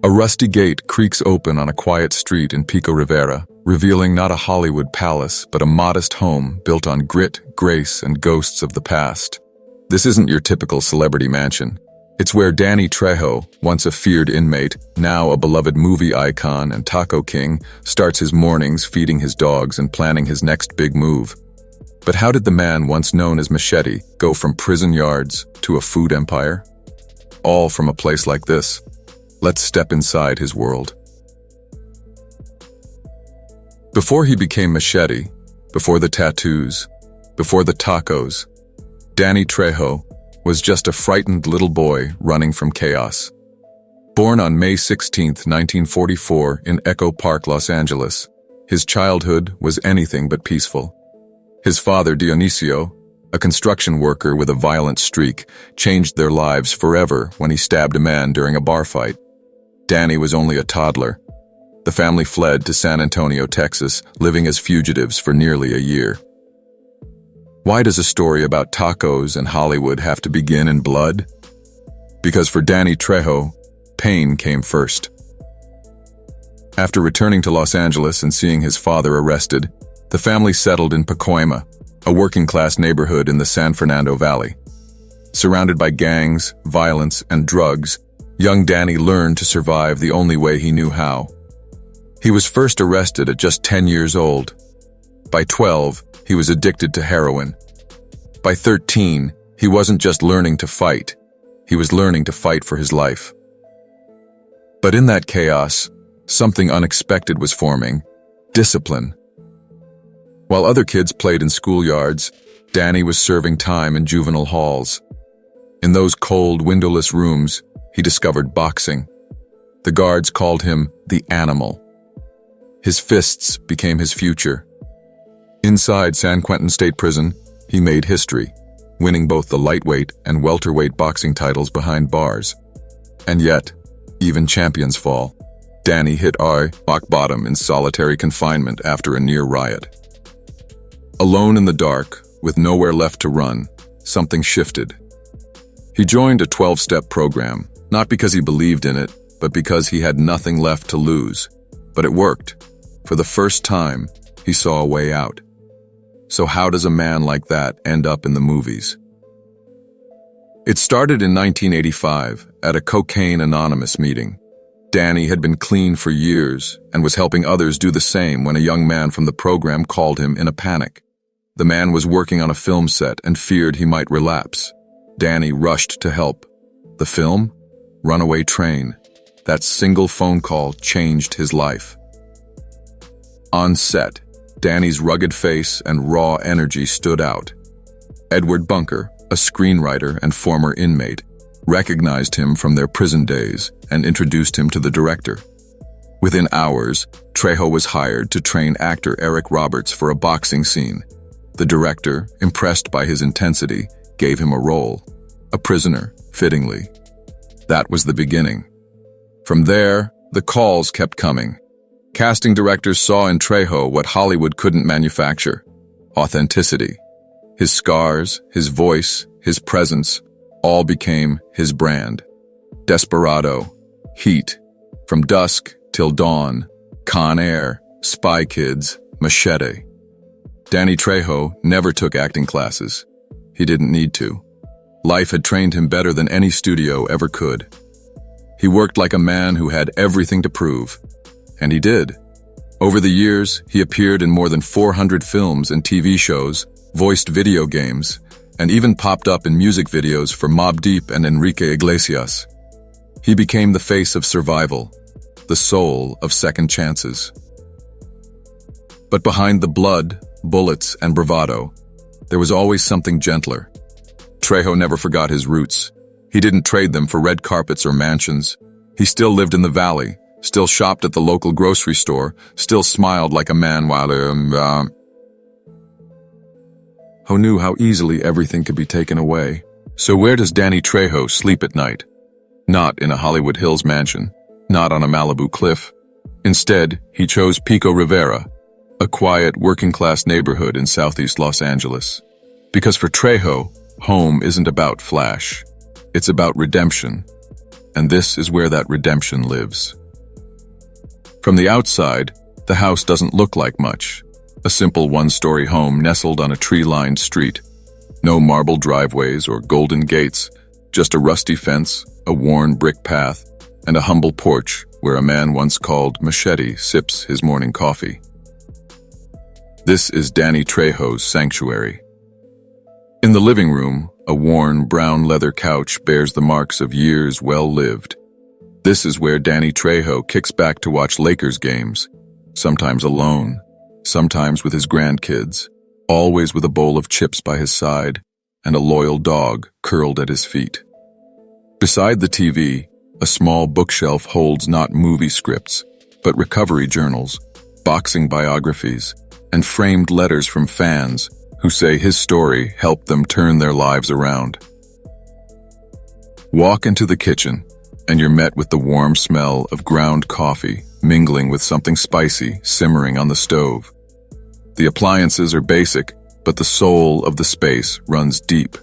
A rusty gate creaks open on a quiet street in Pico Rivera, revealing not a Hollywood palace, but a modest home built on grit, grace, and ghosts of the past. This isn't your typical celebrity mansion. It's where Danny Trejo, once a feared inmate, now a beloved movie icon and taco king, starts his mornings feeding his dogs and planning his next big move. But how did the man once known as Machete go from prison yards to a food empire? All from a place like this. Let's step inside his world. Before he became Machete, before the tattoos, before the tacos, Danny Trejo was just a frightened little boy running from chaos. Born on May 16, 1944 in Echo Park, Los Angeles, his childhood was anything but peaceful. His father, Dionisio, a construction worker with a violent streak, changed their lives forever when he stabbed a man during a bar fight. Danny was only a toddler. The family fled to San Antonio, Texas, living as fugitives for nearly a year. Why does a story about tacos and Hollywood have to begin in blood? Because for Danny Trejo, pain came first. After returning to Los Angeles and seeing his father arrested, the family settled in Pacoima, a working-class neighborhood in the San Fernando Valley. Surrounded by gangs, violence, and drugs, young Danny learned to survive the only way he knew how. He was first arrested at just 10 years old. By 12, he was addicted to heroin. By 13, he wasn't just learning to fight, he was learning to fight for his life. But in that chaos, something unexpected was forming: discipline. While other kids played in schoolyards, Danny was serving time in juvenile halls. In those cold, windowless rooms, he discovered boxing. The guards called him the Animal. His fists became his future. Inside San Quentin State Prison, he made history, winning both the lightweight and welterweight boxing titles behind bars. And yet, even champions fall. Danny hit rock bottom in solitary confinement after a near riot. Alone in the dark, with nowhere left to run, something shifted. He joined a 12-step program, not because he believed in it, but because he had nothing left to lose. But it worked. For the first time, he saw a way out. So how does a man like that end up in the movies? It started in 1985 at a Cocaine Anonymous meeting. Danny had been clean for years and was helping others do the same when a young man from the program called him in a panic. The man was working on a film set and feared he might relapse. Danny rushed to help. The film? Runaway Train. That single phone call changed his life. On set, Danny's rugged face and raw energy stood out. Edward Bunker, a screenwriter and former inmate, recognized him from their prison days and introduced him to the director. Within hours, Trejo was hired to train actor Eric Roberts for a boxing scene. The director, impressed by his intensity, gave him a role, a prisoner, fittingly. That was the beginning. From there, the calls kept coming. Casting directors saw in Trejo what Hollywood couldn't manufacture: authenticity. His scars, his voice, his presence, all became his brand. Desperado, Heat, From Dusk Till Dawn, Con Air, Spy Kids, Machete. Danny Trejo never took acting classes. He didn't need to. Life had trained him better than any studio ever could. He worked like a man who had everything to prove. And he did. Over the years, he appeared in more than 400 films and TV shows, voiced video games, and even popped up in music videos for Mobb Deep and Enrique Iglesias. He became the face of survival, the soul of second chances. But behind the blood, bullets, and bravado, there was always something gentler. Trejo never forgot his roots. He didn't trade them for red carpets or mansions. He still lived in the valley, still shopped at the local grocery store, still smiled like a man while who knew how easily everything could be taken away. So where does Danny Trejo sleep at night? Not in a Hollywood Hills mansion, not on a Malibu cliff. Instead, he chose Pico Rivera, a quiet, working-class neighborhood in southeast Los Angeles. Because for Trejo, home isn't about flash. It's about redemption. And this is where that redemption lives. From the outside, the house doesn't look like much. A simple one-story home nestled on a tree-lined street. No marble driveways or golden gates, just a rusty fence, a worn brick path, and a humble porch where a man once called Machete sips his morning coffee. This is Danny Trejo's sanctuary. In the living room, a worn brown leather couch bears the marks of years well lived. This is where Danny Trejo kicks back to watch Lakers games, sometimes alone, sometimes with his grandkids, always with a bowl of chips by his side and a loyal dog curled at his feet. Beside the TV, a small bookshelf holds not movie scripts, but recovery journals, boxing biographies, and framed letters from fans who say his story helped them turn their lives around. Walk into the kitchen, and you're met with the warm smell of ground coffee mingling with something spicy simmering on the stove. The appliances are basic, but the soul of the space runs deep.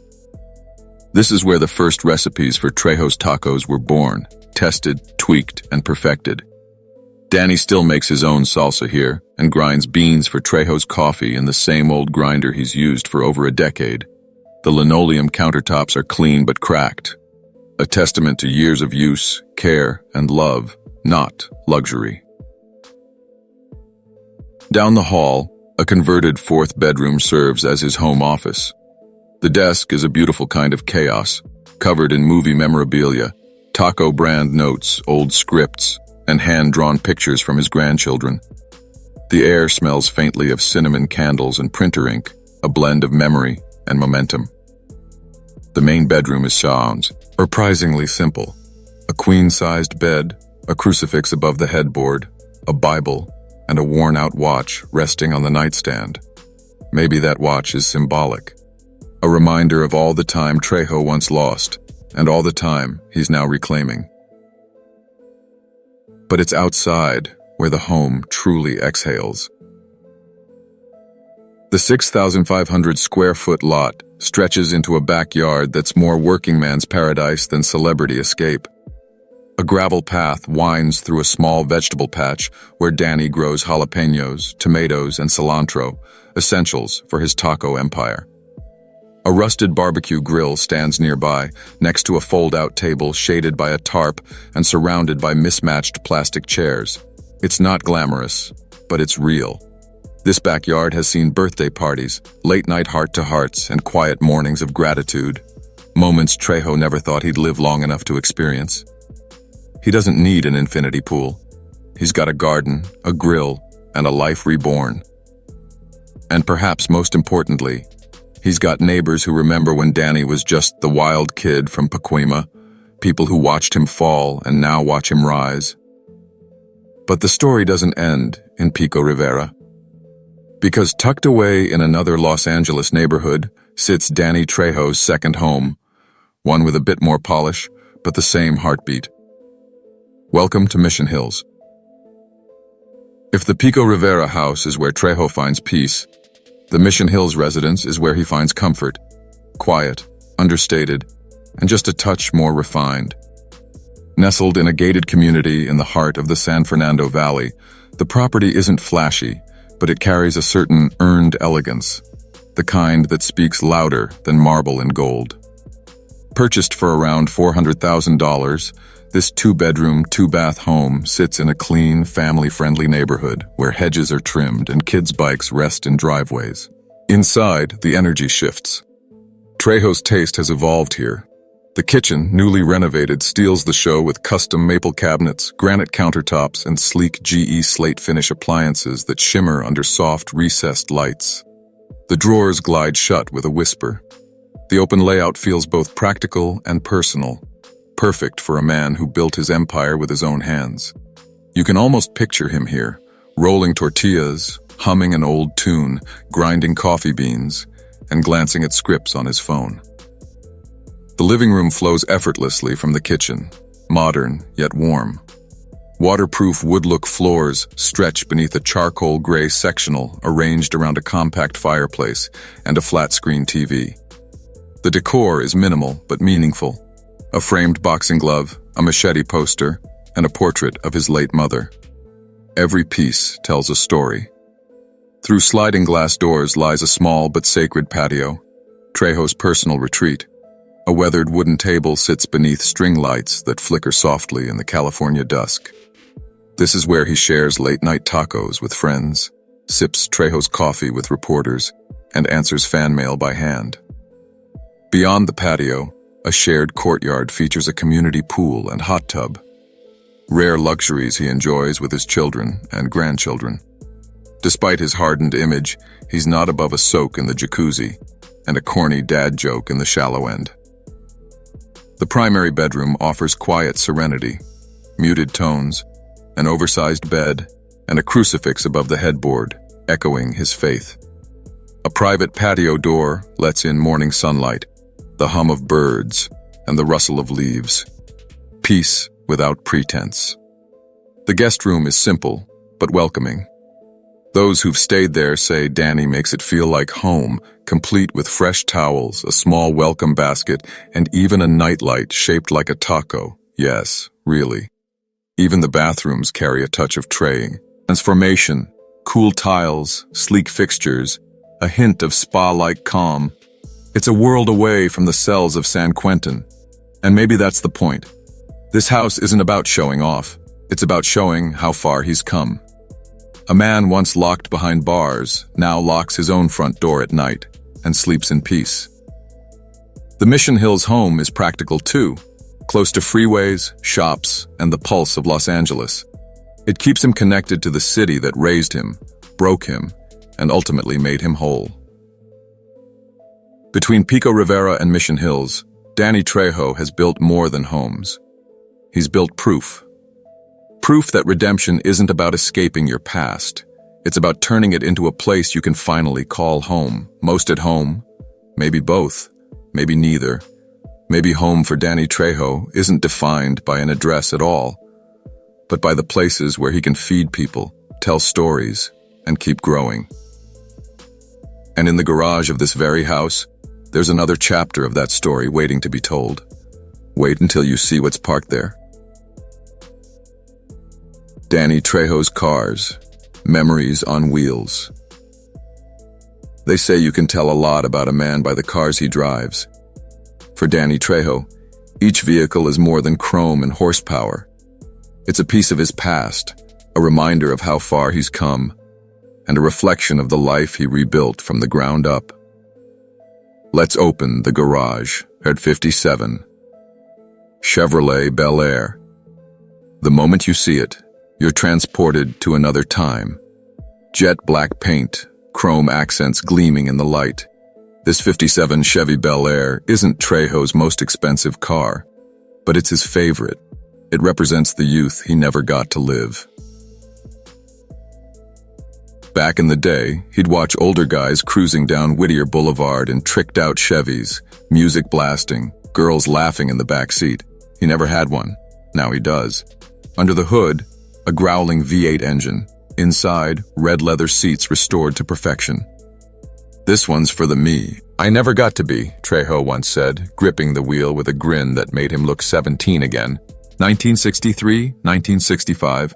This is where the first recipes for Trejo's tacos were born, tested, tweaked, and perfected. Danny still makes his own salsa here and grinds beans for Trejo's coffee in the same old grinder he's used for over a decade. The linoleum countertops are clean but cracked, a testament to years of use, care, and love, not luxury. Down the hall, a converted fourth bedroom serves as his home office. The desk is a beautiful kind of chaos, covered in movie memorabilia, taco brand notes, old scripts, and hand-drawn pictures from his grandchildren. The air smells faintly of cinnamon candles and printer ink, a blend of memory and momentum. The main bedroom is surprisingly simple. A queen-sized bed, a crucifix above the headboard, a Bible, and a worn-out watch resting on the nightstand. Maybe that watch is symbolic, a reminder of all the time Trejo once lost, and all the time he's now reclaiming. But it's outside where the home truly exhales. The 6,500 square foot lot stretches into a backyard that's more working man's paradise than celebrity escape. A gravel path winds through a small vegetable patch where Danny grows jalapenos, tomatoes, and cilantro, essentials for his taco empire. A rusted barbecue grill stands nearby, next to a fold-out table shaded by a tarp and surrounded by mismatched plastic chairs. It's not glamorous, but it's real. This backyard has seen birthday parties, late-night heart-to-hearts, and quiet mornings of gratitude, moments Trejo never thought he'd live long enough to experience. He doesn't need an infinity pool. He's got a garden, a grill, and a life reborn. And perhaps most importantly, he's got neighbors who remember when Danny was just the wild kid from Pacoima, people who watched him fall and now watch him rise. But the story doesn't end in Pico Rivera. Because tucked away in another Los Angeles neighborhood sits Danny Trejo's second home, one with a bit more polish, but the same heartbeat. Welcome to Mission Hills. If the Pico Rivera house is where Trejo finds peace, the Mission Hills residence is where he finds comfort, quiet, understated, and just a touch more refined. Nestled in a gated community in the heart of the San Fernando Valley, the property isn't flashy, but it carries a certain earned elegance, the kind that speaks louder than marble and gold. Purchased for around $400,000, this two-bedroom, two-bath home sits in a clean, family-friendly neighborhood where hedges are trimmed and kids' bikes rest in driveways. Inside, the energy shifts. Trejo's taste has evolved here. The kitchen, newly renovated, steals the show with custom maple cabinets, granite countertops, and sleek GE slate finish appliances that shimmer under soft, recessed lights. The drawers glide shut with a whisper. The open layout feels both practical and personal, perfect for a man who built his empire with his own hands. You can almost picture him here, rolling tortillas, humming an old tune, grinding coffee beans, and glancing at scripts on his phone. The living room flows effortlessly from the kitchen, modern yet warm. Waterproof wood-look floors stretch beneath a charcoal gray sectional arranged around a compact fireplace and a flat-screen TV. The decor is minimal but meaningful. A framed boxing glove, a Machete poster, and a portrait of his late mother. Every piece tells a story. Through sliding glass doors lies a small but sacred patio, Trejo's personal retreat. A weathered wooden table sits beneath string lights that flicker softly in the California dusk. This is where he shares late-night tacos with friends, sips Trejo's coffee with reporters, and answers fan mail by hand. Beyond the patio, a shared courtyard features a community pool and hot tub. Rare luxuries he enjoys with his children and grandchildren. Despite his hardened image, he's not above a soak in the jacuzzi and a corny dad joke in the shallow end. The primary bedroom offers quiet serenity, muted tones, an oversized bed, and a crucifix above the headboard, echoing his faith. A private patio door lets in morning sunlight, the hum of birds, and the rustle of leaves. Peace without pretense. The guest room is simple, but welcoming. Those who've stayed there say Danny makes it feel like home, complete with fresh towels, a small welcome basket, and even a nightlight shaped like a taco. Yes, really. Even the bathrooms carry a touch of Trejo. Transformation, cool tiles, sleek fixtures, a hint of spa-like calm. It's a world away from the cells of San Quentin. And maybe that's the point. This house isn't about showing off. It's about showing how far he's come. A man once locked behind bars now locks his own front door at night and sleeps in peace. The Mission Hills home is practical too, close to freeways, shops, and the pulse of Los Angeles. It keeps him connected to the city that raised him, broke him, and ultimately made him whole. Between Pico Rivera and Mission Hills, Danny Trejo has built more than homes. He's built proof. Proof that redemption isn't about escaping your past. It's about turning it into a place you can finally call home. Most at home, maybe both, maybe neither. Maybe home for Danny Trejo isn't defined by an address at all, but by the places where he can feed people, tell stories, and keep growing. And in the garage of this very house, there's another chapter of that story waiting to be told. Wait until you see what's parked there. Danny Trejo's cars, memories on wheels. They say you can tell a lot about a man by the cars he drives. For Danny Trejo, each vehicle is more than chrome and horsepower. It's a piece of his past, a reminder of how far he's come, and a reflection of the life he rebuilt from the ground up. Let's open the garage at 57. Chevrolet Bel Air. The moment you see it, you're transported to another time. Jet black paint, chrome accents gleaming in the light. This 57 Chevy Bel Air isn't Trejo's most expensive car, but it's his favorite. It represents the youth he never got to live. Back in the day, he'd watch older guys cruising down Whittier Boulevard in tricked-out Chevys, music blasting, girls laughing in the back seat. He never had one. Now he does. Under the hood, a growling V8 engine. Inside, red leather seats restored to perfection. This one's for the me I never got to be, Trejo once said, gripping the wheel with a grin that made him look 17 again. 1963, 1965.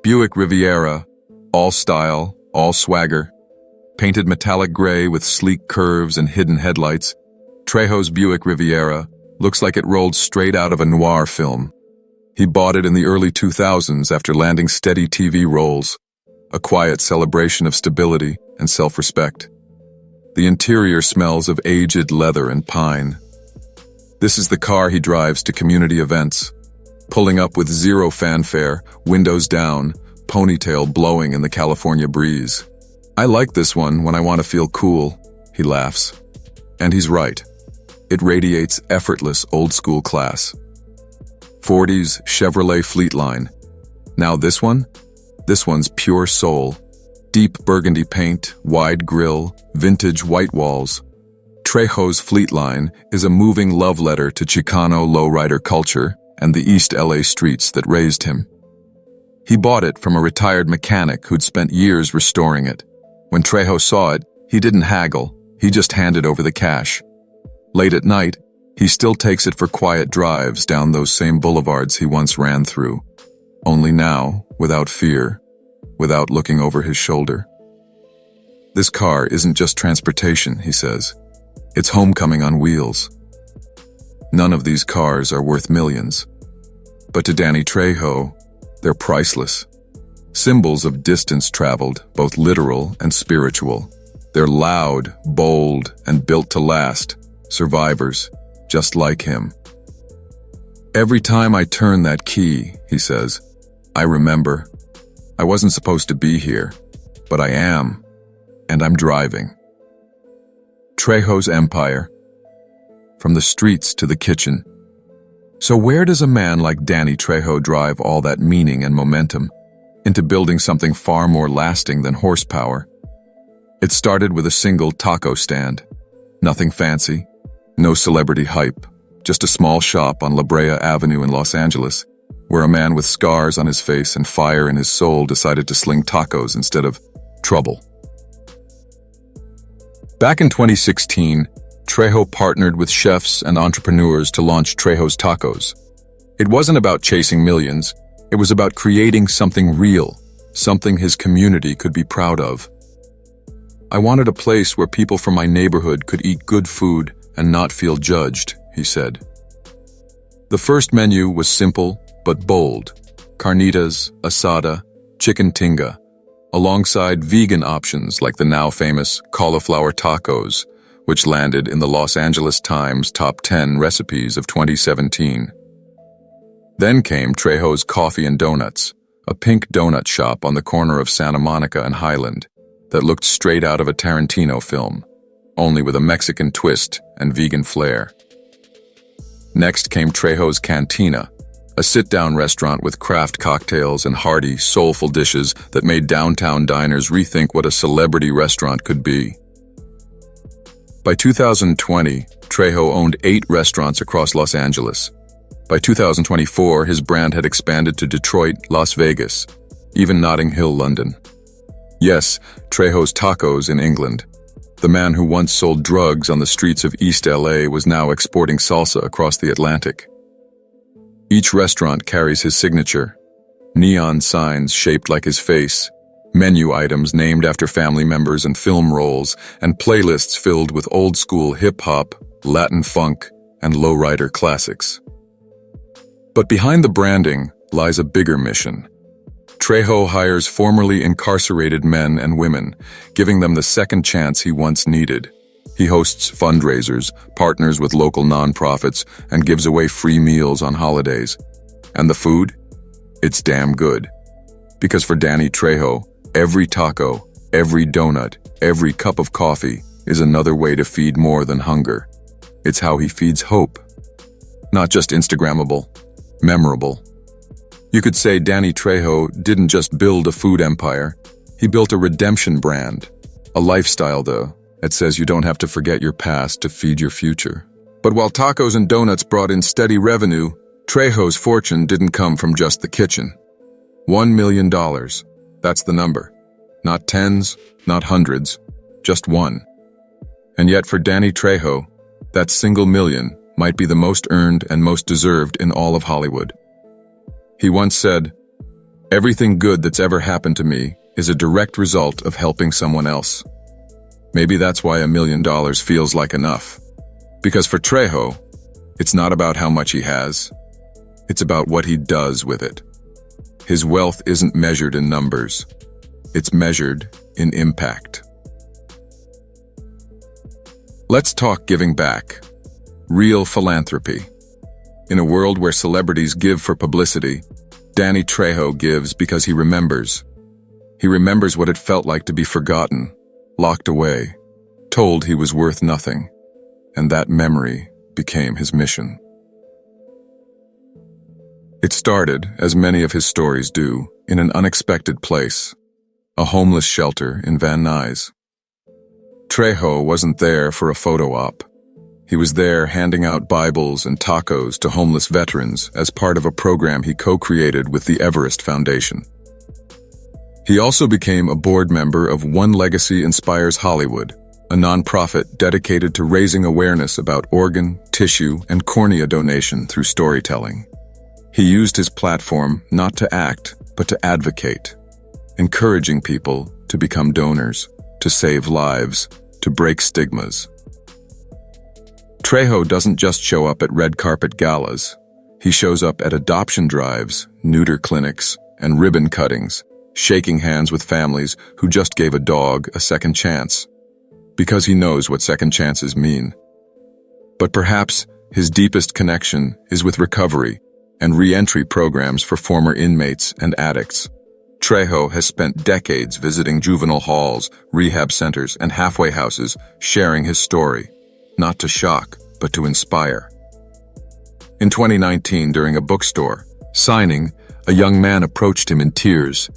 Buick Riviera. All style, all swagger. Painted metallic gray with sleek curves and hidden headlights, Trejo's Buick Riviera looks like it rolled straight out of a noir film. He bought it in the early 2000s after landing steady TV roles, a quiet celebration of stability and self-respect. The interior smells of aged leather and pine. This is the car he drives to community events, pulling up with zero fanfare, windows down, ponytail blowing in the California breeze. I like this one when I want to feel cool, he laughs. And he's right. It radiates effortless old-school class. 40s Chevrolet Fleetline. Now this one? This one's pure soul. Deep burgundy paint, wide grille, vintage white walls. Trejo's Fleetline is a moving love letter to Chicano lowrider culture and the East LA streets that raised him. He bought it from a retired mechanic who'd spent years restoring it. When Trejo saw it, he didn't haggle, he just handed over the cash. Late at night, He still takes it for quiet drives down those same boulevards he once ran through, only now, without fear, without looking over his shoulder. This car isn't just transportation, he says. It's homecoming on wheels. None of these cars are worth millions. But to Danny Trejo, they're priceless. Symbols of distance traveled, both literal and spiritual. They're loud, bold, and built to last. Survivors, just like him. Every time I turn that key, he says, I remember. I wasn't supposed to be here, but I am, and I'm driving. Trejo's empire, from the streets to the kitchen. So where does a man like Danny Trejo drive all that meaning and momentum into building something far more lasting than horsepower? It started with a single taco stand. Nothing fancy, no celebrity hype, just a small shop on La Brea Avenue in Los Angeles, where a man with scars on his face and fire in his soul decided to sling tacos instead of trouble. Back in 2016, Trejo partnered with chefs and entrepreneurs to launch Trejo's Tacos. It wasn't about chasing millions, it was about creating something real, something his community could be proud of. I wanted a place where people from my neighborhood could eat good food and not feel judged, he said. The first menu was simple but bold: carnitas, asada, chicken tinga, alongside vegan options like the now famous cauliflower tacos, which landed in the Los Angeles Times Top 10 Recipes of 2017. Then came Trejo's Coffee and Donuts, a pink donut shop on the corner of Santa Monica and Highland that looked straight out of a Tarantino film, only with a Mexican twist and vegan flair. Next came Trejo's Cantina, a sit-down restaurant with craft cocktails and hearty, soulful dishes that made downtown diners rethink what a celebrity restaurant could be. By 2020, Trejo owned 8 restaurants across Los Angeles. By 2024, his brand had expanded to Detroit, Las Vegas, even Notting Hill, London. Yes, Trejo's Tacos in England. The man who once sold drugs on the streets of East LA was now exporting salsa across the Atlantic. Each restaurant carries his signature: neon signs shaped like his face, menu items named after family members and film roles, and playlists filled with old-school hip-hop, Latin funk, and lowrider classics. But behind the branding lies a bigger mission. Trejo hires formerly incarcerated men and women, giving them the second chance he once needed. He hosts fundraisers, partners with local nonprofits, and gives away free meals on holidays. And the food? It's damn good. Because for Danny Trejo, every taco, every donut, every cup of coffee is another way to feed more than hunger. It's how he feeds hope. Not just Instagrammable, memorable. You could say Danny Trejo didn't just build a food empire, he built a redemption brand. A lifestyle, though, that says you don't have to forget your past to feed your future. But while tacos and donuts brought in steady revenue, Trejo's fortune didn't come from just the kitchen. $1 million. That's the number. Not tens, not hundreds, just one. And yet for Danny Trejo, that single million might be the most earned and most deserved in all of Hollywood. He once said, "Everything good that's ever happened to me is a direct result of helping someone else." Maybe that's why $1 million feels like enough. Because for Trejo, it's not about how much he has, it's about what he does with it. His wealth isn't measured in numbers, it's measured in impact. Let's talk giving back. Real philanthropy. In a world where celebrities give for publicity, Danny Trejo gives because he remembers. He remembers what it felt like to be forgotten, locked away, told he was worth nothing, and that memory became his mission. It started, as many of his stories do, in an unexpected place, a homeless shelter in Van Nuys. Trejo wasn't there for a photo op. He was there handing out Bibles and tacos to homeless veterans as part of a program he co-created with the Everest Foundation. He also became a board member of One Legacy Inspires Hollywood, a nonprofit dedicated to raising awareness about organ, tissue, and cornea donation through storytelling. He used his platform not to act, but to advocate, encouraging people to become donors, to save lives, to break stigmas. Trejo doesn't just show up at red carpet galas. He shows up at adoption drives, neuter clinics, and ribbon cuttings, shaking hands with families who just gave a dog a second chance, because he knows what second chances mean. But perhaps his deepest connection is with recovery and re-entry programs for former inmates and addicts. Trejo has spent decades visiting juvenile halls, rehab centers, and halfway houses, sharing his story, not to shock, but to inspire. In 2019, during a bookstore signing, a young man approached him in tears.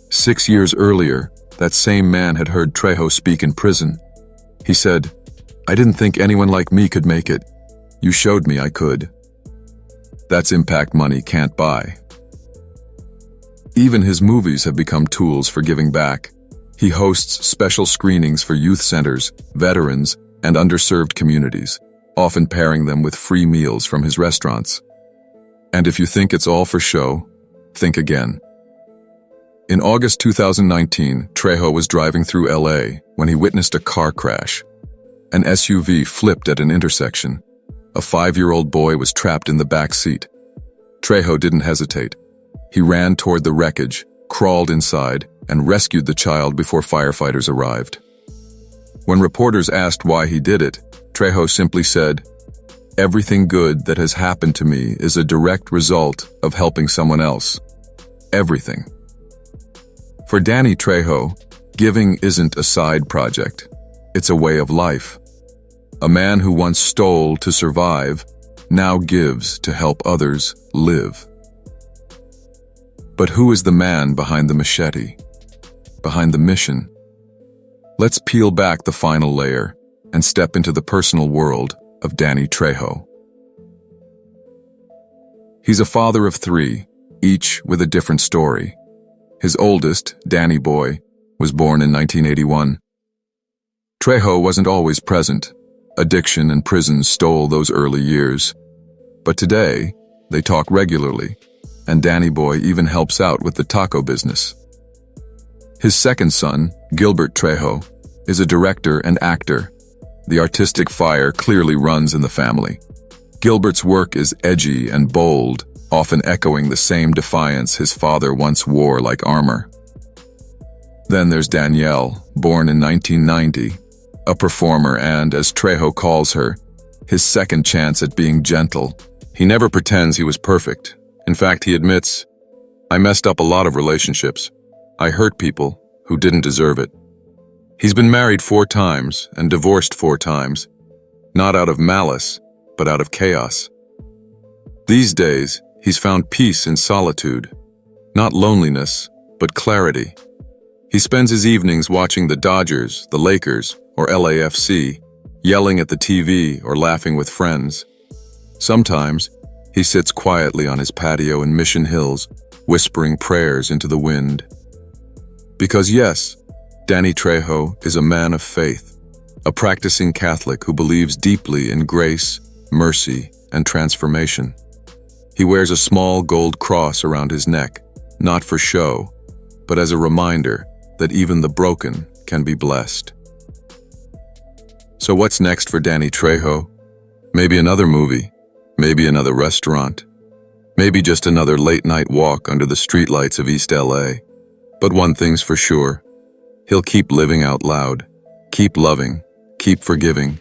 6 years earlier, that same man had heard Trejo speak in prison. He said, "I didn't think anyone like me could make it. You showed me I could." That's impact money can't buy. Even his movies have become tools for giving back. He hosts special screenings for youth centers, veterans, and underserved communities, often pairing them with free meals from his restaurants. And if you think it's all for show, think again. In August 2019, Trejo was driving through LA when he witnessed a car crash. An SUV flipped at an intersection. A 5-year-old boy was trapped in the back seat. Trejo didn't hesitate. He ran toward the wreckage, crawled inside, and rescued the child before firefighters arrived. When reporters asked why he did it, Trejo simply said, "Everything good that has happened to me is a direct result of helping someone else. Everything." For Danny Trejo, giving isn't a side project. It's a way of life. A man who once stole to survive now gives to help others live. But who is the man behind the machete? Behind the mission? Let's peel back the final layer and step into the personal world of Danny Trejo. He's a father of 3, each with a different story. His oldest, Danny Boy, was born in 1981. Trejo wasn't always present. Addiction and prison stole those early years. But today, they talk regularly, and Danny Boy even helps out with the taco business. His second son, Gilbert Trejo, is a director and actor. The artistic fire clearly runs in the family. Gilbert's work is edgy and bold, often echoing the same defiance his father once wore like armor. Then there's Danielle, born in 1990, a performer and, as Trejo calls her, his second chance at being gentle. He never pretends he was perfect. In fact, he admits, "I messed up a lot of relationships. I hurt people who didn't deserve it." He's been married 4 times and divorced 4 times, not out of malice, but out of chaos. These days, he's found peace in solitude, not loneliness, but clarity. He spends his evenings watching the Dodgers, the Lakers, or LAFC, yelling at the TV or laughing with friends. Sometimes, he sits quietly on his patio in Mission Hills, whispering prayers into the wind. Because yes, Danny Trejo is a man of faith, a practicing Catholic who believes deeply in grace, mercy, and transformation. He wears a small gold cross around his neck, not for show, but as a reminder that even the broken can be blessed. So what's next for Danny Trejo? Maybe another movie, maybe another restaurant, maybe just another late-night walk under the streetlights of East LA. But one thing's for sure, he'll keep living out loud, keep loving, keep forgiving,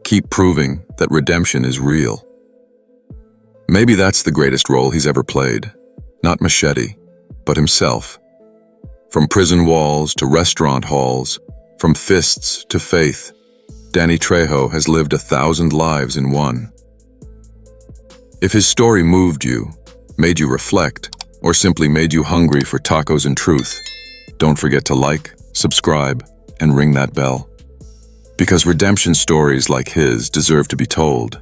keep proving that redemption is real. Maybe that's the greatest role he's ever played, not Machete, but himself. From prison walls to restaurant halls, from fists to faith, Danny Trejo has lived 1,000 lives in one. If his story moved you, made you reflect, or simply made you hungry for tacos and truth, don't forget to like, subscribe, and ring that bell. Because redemption stories like his deserve to be told.